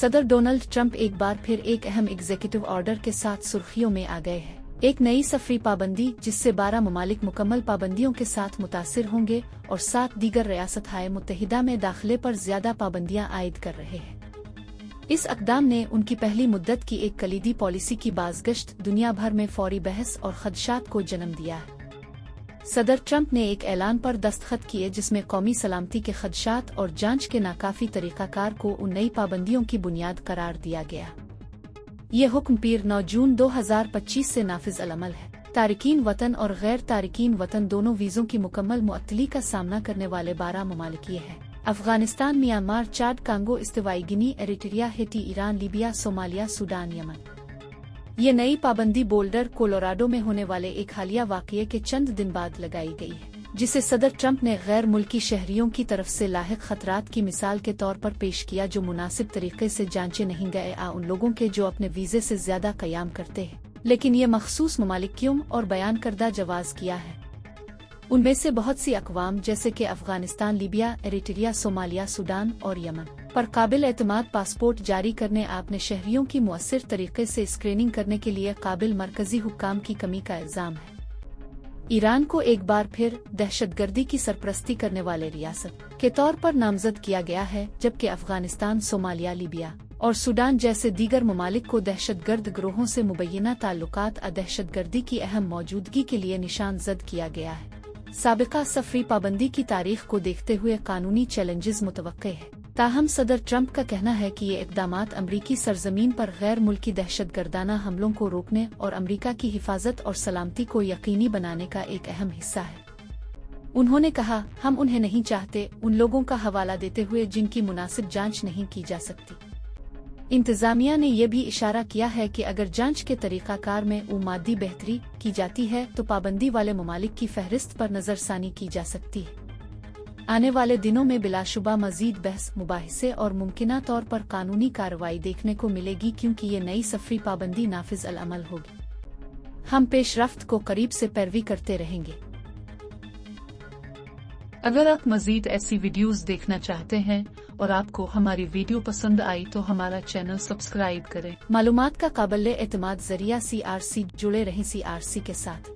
सदर Donald Trump एक बार फिर एक अहम एग्जीक्यूटिव ऑर्डर के साथ सुर्खियों में आ गए हैं। एक नई सफरी पाबंदी जिससे 12 ममालिक मुकम्मल पाबंदियों के साथ मुतासिर होंगे और 7 दीगर रियासत-ए मुत्तहिदा में दाखिले पर ज्यादा पाबंदियां आयद कर रहे हैं। इस अक़दाम ने उनकी पहली मुद्दत की एक कलीदी पॉलिसी की बाज़गश्त दुनिया भर में फौरी बहस और खदशात को जन्म दिया है। सदर ट्रंप ने एक ऐलान पर दस्तखत किए जिसमें कौमी सलामती के खदशात और जांच के नाकाफी तरीक़ाकार को उन नई पाबंदियों की बुनियाद करार दिया गया। ये हुक्म पीर 9 जून 2025 से नाफिज अल-अमल है। तारिकीन वतन और गैर तारिकीन वतन दोनों वीज़ों की मुकम्मल मुअत्तली का सामना करने वाले 12 ममालिक ये हैं: अफगानिस्तान, म्यांमार, चाद, कांगो, इस्तिवाई Guinea, Eritrea, Haiti, Iran, Libya, Somalia, Sudan, Yemen. ये नई पाबंदी बोल्डर, कोलोराडो में होने वाले एक हालिया वाक़ये के चंद दिन बाद लगाई गई है, जिसे सदर ट्रंप ने गैर मुल्की शहरियों की तरफ से लाहिक खतरात की मिसाल के तौर पर पेश किया जो मुनासिब तरीके से जांचे नहीं गए उन लोगों के जो अपने वीज़े से ज्यादा क़याम करते हैं, लेकिन ये मखसूस ममालिक क्यों और बयान करदा जवाज़ किया है। उनमें से बहुत सी अक़वाम जैसे कि Afghanistan, Libya, Eritrea, Somalia, Sudan और यमन पर काबिल एतमाद पासपोर्ट जारी करने अपने शहरियों की मुअस्सिर तरीके से स्क्रीनिंग करने के लिए काबिल मरकजी हुक्काम की कमी का इल्ज़ाम है। ईरान को एक बार फिर दहशतगर्दी की सरपरस्ती करने वाले रियासत के तौर पर नामजद किया गया है, जबकि अफगानिस्तान, सोमालिया, लीबिया और सूडान जैसे दीगर ममालिक को दहशतगर्द ग्रोहों से मुबैना ताल्लुकात दहशतगर्दी की अहम मौजूदगी के लिए निशान जद किया गया है। साबिका सफरी पाबंदी की तारीख को देखते हुए कानूनी चैलेंजेस मुतवक्के है, ताहम सदर ट्रंप का कहना है कि ये इक़दामात अमरीकी सरजमीन पर गैर मुल्की दहशतगर्दाना हमलों को रोकने और अमरीका की हिफाजत और सलामती को यकीनी बनाने का एक अहम हिस्सा है। उन्होंने कहा, हम उन्हें नहीं चाहते उन लोगों का हवाला देते हुए जिनकी मुनासिब जांच नहीं की जा सकती। इंतज़ामिया ने यह भी इशारा किया है कि अगर जांच के तरीक़ाकार में मादी बेहतरी की जाती है तो पाबंदी वाले ममालिक की फहरिस्त पर नज़रसानी की जा सकती है। आने वाले दिनों में बिलाशुबा मजीद बहस, मुबाहिसे और मुमकिना तौर पर कानूनी कार्रवाई देखने को मिलेगी क्योंकि ये नई सफरी पाबंदी नाफिज अल-अमल होगी। हम पेशरफ्त को करीब से पैरवी करते रहेंगे। अगर आप मजीद ऐसी वीडियोस देखना चाहते हैं और आपको हमारी वीडियो पसंद आई तो हमारा चैनल सब्सक्राइब करें। मालूमात का काबिल एतमाद जरिया CRC जुड़े रहें CRC के साथ।